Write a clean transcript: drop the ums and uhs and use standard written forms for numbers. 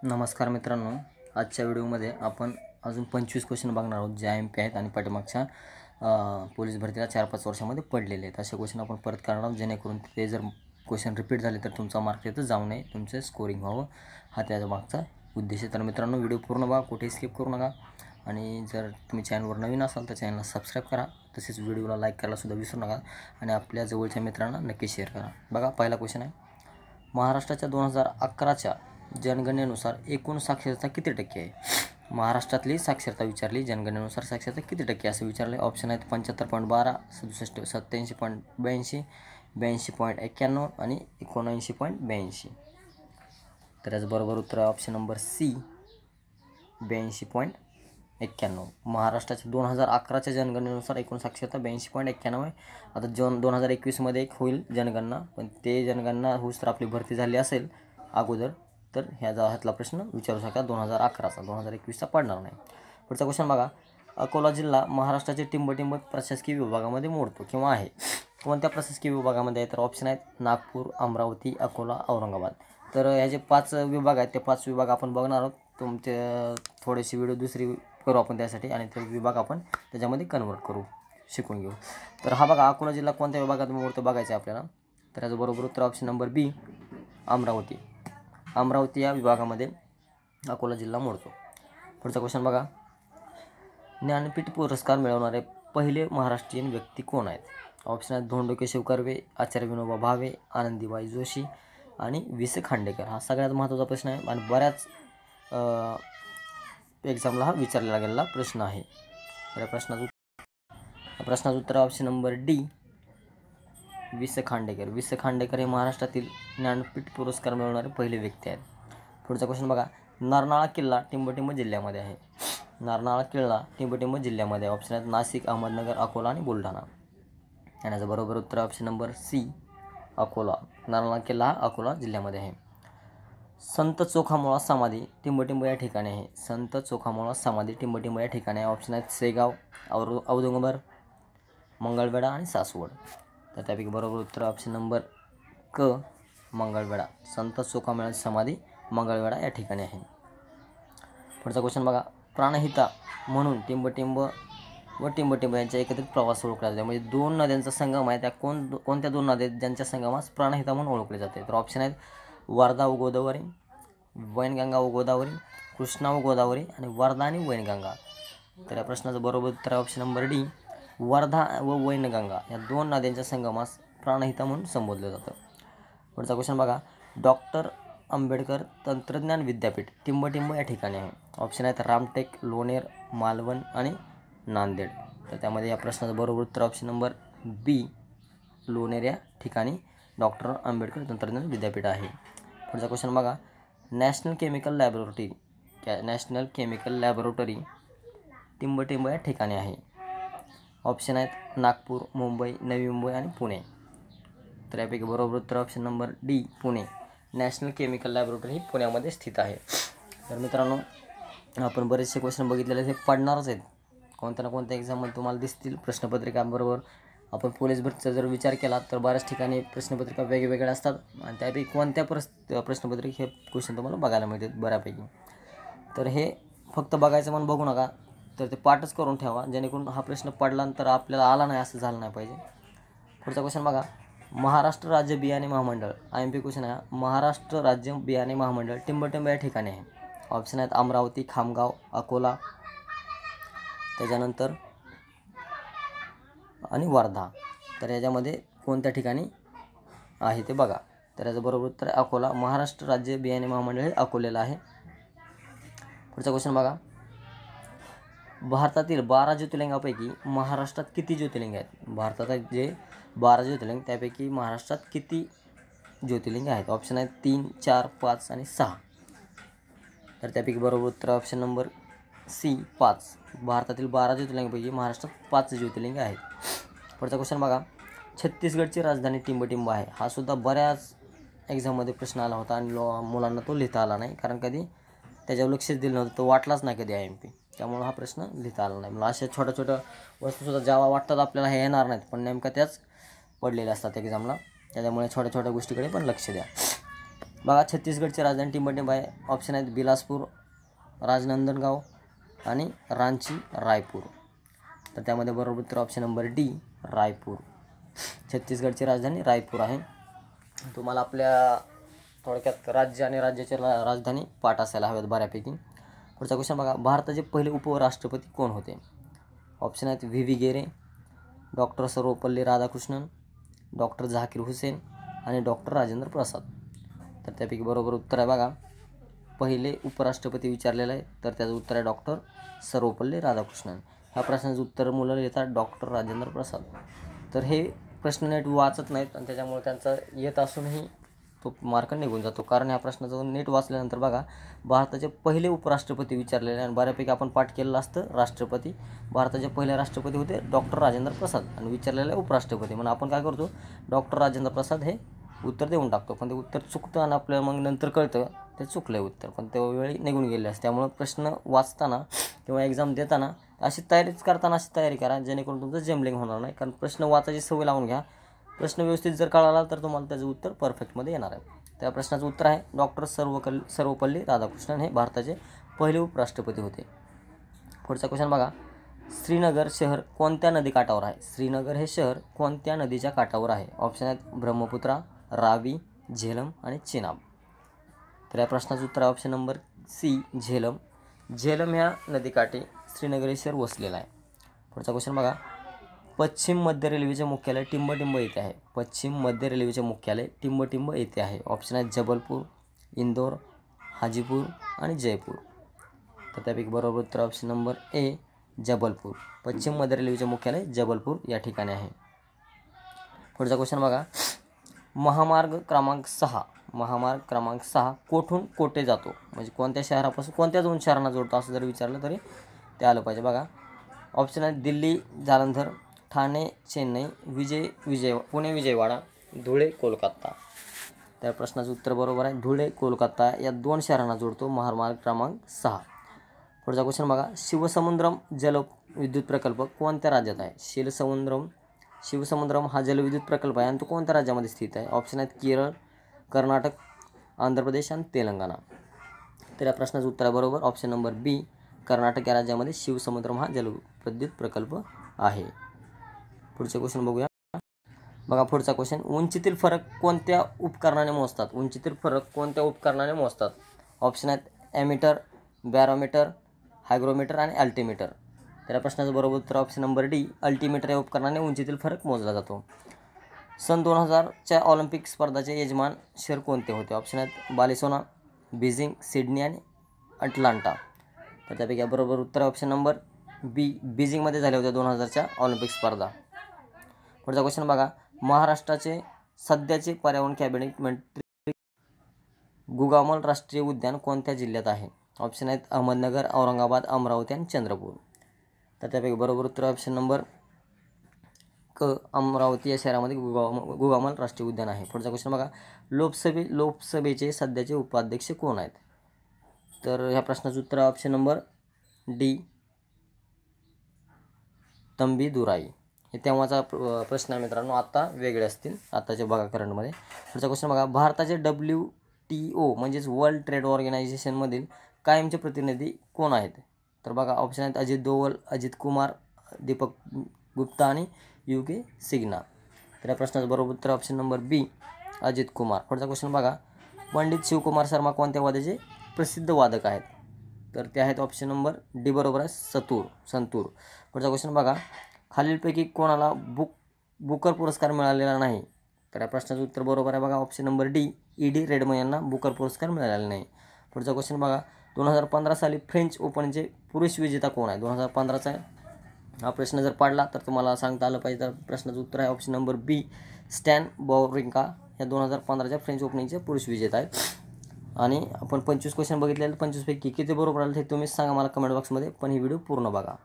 नमस्कार मित्रांनो, आजच्या व्हिडिओमध्ये आपण अजून 25 क्वेश्चन बघणार आहोत जे IMP आहेत आणि पाठीमागच्या पोलीस भरतीला 4-5 वर्षामध्ये पडलेले आहेत. असे क्वेश्चन आपण परत करणार आहोत जेणेकरून ते जर क्वेश्चन रिपीट झाले तर तुमचा मार्क तिथं जाऊ नये, तुमचे स्कोरिंग व्हावं, हा त्याच्या मागचा उद्देश आहे. तर मित्रांनो, व्हिडिओ पूर्ण बघा, कुठेही स्किप करू नका. आणि जर तुम्ही चॅनलवर नवीन असाल तर चॅनलला सबस्क्राईब करा, तसेच व्हिडिओला लाईक करायला सुद्धा विसरू नका आणि आपल्या जवळच्या मित्रांना नक्की शेअर करा. बघा, पहिला क्वेश्चन आहे, महाराष्ट्राच्या 2011च्या जनगणनेनुसार एकूण साक्षरता किती टक्के आहे? महाराष्ट्रातली साक्षरता विचारली, जनगणनेनुसार साक्षरता किती टक्के असं विचारले. ऑप्शन आहेत 75.12, 67, 87.82, 82.91 आणि 79.82. तर याचं बरोबर उत्तर आहे ऑप्शन नंबर सी, 82.91. महाराष्ट्राच्या 2011च्या जनगणनेनुसार एकूण साक्षरता 82.91 आहे. आता 2021मध्ये एक होईल जनगणना, पण ते जनगणना होऊस तर आपली भरती झाली असेल अगोदर, तर ह्यातला प्रश्न विचारू शकता. 2011चा 2021चा पडणार नाही. पुढचा क्वेश्चन बघा, अकोला जिल्हा महाराष्ट्राचे टिंबटिंब प्रशासकीय विभागामध्ये मोडतो किंवा आहे. कोणत्या प्रशासकीय विभागामध्ये आहे? तर ऑप्शन आहेत नागपूर, अमरावती, अकोला, औरंगाबाद. तर ह्या जे 5 विभाग आहेत ते 5 विभाग आपण बघणार आहोत. तुमचे थोडीशी व्हिडिओ दुसरी करू आपण त्यासाठी आणि ते विभाग आपण त्याच्यामध्ये कन्वर्ट करू, शिकून घेऊ. तर हा बघा, अकोला जिल्हा कोणत्या विभागात मोडतो बघायचं आहे आपल्याला. तर याचं बरोबर उत्तर ऑप्शन नंबर बी, अमरावती. अमरावती या विभागामध्ये अकोला जिल्हा मोडतो. पुढचा क्वेश्चन बघा, ज्ञानपीठ पुरस्कार मिळवणारे पहिले महाराष्ट्रीयन व्यक्ती कोण आहेत? ऑप्शन आहेत धोंडो केशव कर्वे, आचार्य विनोबा भावे, आनंदीबाई जोशी आणि वि.स. खांडेकर. हा सगळ्यात महत्त्वाचा प्रश्न आहे आणि बऱ्याच एक्झामला हा विचारला गेलेला प्रश्न आहे. तर प्रश्नाचं उत्तर option number D, V S. Khandekar. V S. Khandekar हे महाराष्ट्रातील ज्ञानपीठ पुरस्कार मिळवणारे पहिले व्यक्ती आहेत. पुढचा क्वेश्चन बघा, नारनाळा किल्ला टिंबटिंब जिल्ह्यामध्ये आहे. नारनाळा किल्ला टिंबटिंब जिल्ह्यामध्ये आहे. ऑप्शन आहेत नाशिक, अहमदनगर, अकोला आणि बुलढाणा. आणि याचं बरोबर उत्तर ऑप्शन नंबर सी, अकोला. नारनाळा किल्ला हा अकोला जिल्ह्यामध्ये आहे. संत चोखामोळा समाधी टिंबटिंब या ठिकाणी आहे. संत चोखामोळा समाधी टिंबटिंब या ठिकाणी आहे. ऑप्शन आहेत सेगाव, औदुंबर, मंगळवेढा आणि सासवड. तर त्यापैकी बरोबर उत्तर ऑप्शन नंबर क, मंगळवेढा. संत चोखामोळा समाधी मंगळवेढा या ठिकाणी आहे. पुढचा क्वेश्चन बघा, प्राणहिता म्हणून टिंबटिंब व टिंबटिंब यांच्या एकत्रित प्रवास ओळखला जातो. म्हणजे 2 नद्यांचा संगम आहे, त्या कोणत्या 2 नद्या ज्यांच्या संगमास प्राणहिता म्हणून ओळखले जाते? तर ऑप्शन आहेत वर्धा व गोदावरी, वैनगंगा व गोदावरी, कृष्णा व गोदावरी आणि वर्धा आणि वैनगंगा. तर या प्रश्नाचं बरोबर उत्तर ऑप्शन नंबर डी, वर्धा व वैनगंगा या 2 नद्यांच्या संगमास प्राणहिता म्हणून संबोधलं जातं. पुढचा क्वेश्चन बघा, डॉक्टर आंबेडकर तंत्रज्ञान विद्यापीठ टिंबटिंब या ठिकाणी आहे. ऑप्शन आहेत रामटेक, लोणेर, मालवण आणि नांदेड. तर त्यामध्ये या प्रश्नाचं बरोबर उत्तर ऑप्शन नंबर बी, लोणेर या ठिकाणी डॉक्टर आंबेडकर तंत्रज्ञान विद्यापीठ आहे. पुढचा क्वेश्चन बघा, नॅशनल केमिकल लॅबोरेटरी टिंबटिंब या ठिकाणी आहे. ऑप्शन आहेत नागपूर, मुंबई, नवी मुंबई आणि पुणे. तर यापैकी बरोबर उत्तर option number D, Pune. National chemical laboratory ही पुण्यामध्ये स्थित आहे. तर मित्रांनो, आपण बरेचसे क्वेश्चन बघितलेले हे पडणारच आहेत. कोणत्या ना कोणत्या एक्झाममध्ये तुम्हाला दिसतील प्रश्नपत्रिकांबरोबर. आपण पोलीस भरतीचा जर विचार केला तर बऱ्याच ठिकाणी प्रश्नपत्रिका वेगवेगळ्या असतात आणि त्यापैकी कोणत्या प्रश्नपत्रिका हे क्वेश्चन तुम्हाला बघायला मिळतात बऱ्यापैकी. तर हे फक्त बघायचं म्हणून बघू नका, तर ते पाठच करून ठेवा जेणेकरून हा प्रश्न पडल्यानंतर आपल्याला आला नाही असं झालं नाही पाहिजे. पुढचा क्वेश्चन बघा, महाराष्ट्र राज्य बियाणे महामंडळ, IMP क्वेश्चन आहे. महाराष्ट्र राज्य बियाणे महामंडळ टिंबटिंब या ठिकाणी आहे. ऑप्शन आहेत अमरावती, खामगाव, अकोला, त्याच्यानंतर आणि वर्धा. तर याच्यामध्ये कोणत्या ठिकाणी आहे ते बघा. तर याचं बरोबर उत्तर आहे अकोला. महाराष्ट्र राज्य बियाणे महामंडळ हे अकोल्याला आहे. पुढचा क्वेश्चन बघा, भारतातील 12 ज्योतिर्लिंगापैकी महाराष्ट्रात किती ज्योतिर्लिंग आहेत? भारतात जे 12 ज्योतिर्लिंग त्यापैकी महाराष्ट्रात किती ज्योतिर्लिंग आहेत? ऑप्शन आहेत 3, 4, 5 आणि 6. तर त्यापैकी बरोबर उत्तर ऑप्शन नंबर सी, 5. भारतातील 12 ज्योतिर्लिंगापैकी महाराष्ट्रात 5 ज्योतिर्लिंग आहेत. पुढचा क्वेश्चन बघा, छत्तीसगडची राजधानी टिंबटिंब आहे. हा सुद्धा बऱ्याच एक्झाममध्ये प्रश्न आला होता आणि मुलांना तो लिहिता आला नाही, कारण कधी त्याच्यावर लक्षच दिलं नव्हतं, तो वाटलाच नाही कधी IMP, त्यामुळे हा प्रश्न लिहिता आला नाही. मला अशा छोट्या छोट्या वस्तूसुद्धा जेव्हा वाटतात आपल्याला हे येणार नाहीत, पण नेमका त्याच पडलेल्या असतात एक्झामला, त्याच्यामुळे छोट्या छोट्या गोष्टीकडे पण लक्ष द्या. बघा छत्तीसगडची राजधानी टिंबटिंब आहे. ऑप्शन आहेत बिलासपूर, राजनंदनगाव आणि रांची रायपूर. तर त्यामध्ये बरोबर उत्तर ऑप्शन नंबर डी रायपूर. छत्तीसगडची राजधानी रायपूर आहे. तुम्हाला आपल्या थोडक्यात राज्य आणि राज्याची राजधानी पाठ असायला हव्यात बऱ्यापैकी. पुढचा क्वेश्चन बघा, भारताचे पहिले उपराष्ट्रपती कोण होते? ऑप्शन आहेत V V गेरे, doctor Sarvepalli Radhakrishnan, doctor Zakir Hussain आणि डॉक्टर राजेंद्र प्रसाद. तर त्यापैकी बरोबर उत्तर आहे बघा पहिले उपराष्ट्रपती विचारलेलं आहे, तर त्याचं उत्तर आहे डॉक्टर सर्वपल्ली राधाकृष्णन. ह्या प्रश्नाचं उत्तर मुलं लिहितात डॉक्टर राजेंद्र प्रसाद. तर हे प्रश्न नीट वाचत नाहीत आणि त्याच्यामुळे त्यांचा येत असूनही तो मार्क निघून जातो. कारण ह्या प्रश्नाचं नीट वाचल्यानंतर बघा भारताचे पहिले उपराष्ट्रपती विचारलेले आणि बऱ्यापैकी आपण पाठ केलेलं असतं राष्ट्रपती. भारताचे पहिले राष्ट्रपती होते डॉक्टर राजेंद्र प्रसाद आणि विचारलेले उपराष्ट्रपती, म्हणून आपण काय करतो डॉक्टर राजेंद्र प्रसाद हे उत्तर देऊन टाकतो. पण ते उत्तर चुकतं आणि आपल्याला मग नंतर कळतं ते चुकलं आहे उत्तर, पण त्यावेळी निघून गेले असते. त्यामुळं प्रश्न वाचताना किंवा एक्झाम देताना अशी तयारीच करताना अशी तयारी करा जेणेकरून तुमचं जम्बलिंग होणार नाही. कारण प्रश्न वाचायची सवय लावून घ्या. प्रश्न व्यवस्थित जर कळाला तर तुम्हाला त्याचं उत्तर परफेक्टमध्ये येणार आहे. त्या प्रश्नाचं उत्तर आहे डॉक्टर सर्वपल्ली राधाकृष्णन हे भारताचे पहिले उपराष्ट्रपती होते. पुढचा क्वेश्चन बघा, श्रीनगर शहर कोणत्या नदीकाठावर आहे? श्रीनगर हे शहर कोणत्या नदीच्या काठावर आहे? ऑप्शन आहेत ब्रह्मपुत्रा, रावी, झेलम आणि चेनाब. तर या प्रश्नाचं उत्तर आहे option number C Jhelum. Jhelum ह्या नदीकाठी श्रीनगर हे शहर वसलेलं आहे. पुढचा क्वेश्चन बघा, पश्चिम मध्य रेल्वेचे मुख्यालय टिंबटिंब येथे आहे. पश्चिम मध्य रेल्वेचे मुख्यालय टिंबटिंब येथे आहे. ऑप्शन आहेत जबलपूर, इंदोर, हाजीपूर आणि जयपूर. तर त्यापैकी बरोबर उत्तर ऑप्शन नंबर ए जबलपूर. पश्चिम मध्य रेल्वेचे मुख्यालय जबलपूर या ठिकाणी आहे. पुढचा क्वेश्चन बघा, महामार्ग क्रमांक 6 कोठून कोठे जातो? म्हणजे कोणत्या शहरापासून कोणत्या दोन शहरांना जोडतो असं जर विचारलं तरी ते आलं पाहिजे. बघा ऑप्शन आहेत दिल्ली जालंधर, ठाणे चेन्नई, पुणे विजयवाडा, धुळे कोलकाता. त्या प्रश्नाचं उत्तर बरोबर आहे धुळे कोलकाता या दोन शहरांना जोडतो महामार्ग क्रमांक 6. पुढचा क्वेश्चन बघा, शिवसमुद्रम जलविद्युत प्रकल्प कोणत्या राज्यात आहे? शिवसमुद्रम हा जलविद्युत प्रकल्प आहे आणि तो कोणत्या राज्यामध्ये स्थित आहे? ऑप्शन आहेत केरळ, कर्नाटक, आंध्र प्रदेश आणि तेलंगणा. तर या प्रश्नाचं उत्तर आहे बरोबर ऑप्शन नंबर बी कर्नाटक या राज्यामध्ये शिवसमुद्रम हा जलविद्युत प्रकल्प आहे. पुढचे क्वेश्चन बघूया. बघा पुढचा क्वेश्चन, उंचीतील फरक कोणत्या उपकरणाने मोजतात? ऑप्शन आहेत ॲमीटर, बॅरोमीटर, हायग्रोमीटर आणि अल्टिमीटर. तर या प्रश्नाचं बरोबर उत्तर ऑप्शन नंबर डी अल्टिमीटर या उपकरणाने उंचीतील फरक मोजला जातो. सन 2000च्या ऑलिम्पिक स्पर्धाचे यजमान शहर कोणते होते? ऑप्शन आहेत बार्सिलोना, बीजिंग, सिडनी आणि अटलांटा. तर त्यापैकी बरोबर उत्तर ऑप्शन नंबर बी बीजिंगमध्ये झाल्या होत्या 2000च्या ऑलिम्पिक स्पर्धा. पुढचा क्वेश्चन बघा, महाराष्ट्राचे सध्याचे पर्यावरण कॅबिनेट मंत्री गुगामल राष्ट्रीय उद्यान कोणत्या जिल्ह्यात आहे? ऑप्शन आहेत अहमदनगर, औरंगाबाद, अमरावती आणि चंद्रपूर. तर त्यापैकी बरोबर उत्तर ऑप्शन नंबर क अमरावती या शहरामध्ये गुगामल राष्ट्रीय उद्यान आहे. पुढचा क्वेश्चन बघा, लोकसभेचे सध्याचे उपाध्यक्ष कोण आहेत? तर ह्या प्रश्नाचं उत्तर ऑप्शन नंबर डी तंबी दुराई. हे तेव्हाचा प्रश्न आहे मित्रांनो, आता वेगळे असतील आताच्या बघा करंटमध्ये. पुढचा क्वेश्चन बघा, भारताचे WTO म्हणजेच वर्ल्ड ट्रेड ऑर्गनायझेशनमधील कायमचे प्रतिनिधी कोण आहेत? तर बघा ऑप्शन आहेत अजित डोवल, अजित कुमार, दीपक गुप्ता आणि UK सिग्ना. तर या प्रश्नाचं बरोबर उत्तर ऑप्शन नंबर बी अजित कुमार. पुढचा क्वेश्चन बघा, पंडित शिवकुमार शर्मा कोणत्या वाद्याचे प्रसिद्ध वादक आहेत? तर ते आहेत ऑप्शन नंबर डी बरोबर आहे संतूर. पुढचा क्वेश्चन बघा, खालीलपैकी कोणाला बुकर पुरस्कार मिळालेला नाही? तर या प्रश्नाचं उत्तर बरोबर आहे बघा ऑप्शन नंबर डी ED रेडमन यांना बुकर पुरस्कार मिळालेला नाही. पुढचा क्वेश्चन बघा, 2015 साली फ्रेंच ओपनचे पुरुष विजेता कोण आहे? 2015चा हा प्रश्न जर पडला तर तुम्हाला सांगता आलं पाहिजे. तर प्रश्नाचं उत्तर आहे ऑप्शन नंबर बी स्टॅन वॉवरिंका या 2015च्या फ्रेंच ओपनिंगचे पुरुष विजेता आहेत. आणि आपण 25 क्वेश्चन बघितलेले, 25पैकी किती बरोबर आले ते तुम्हीच सांगा मला कमेंट बॉक्समध्ये. पण ही व्हिडिओ पूर्ण बघा.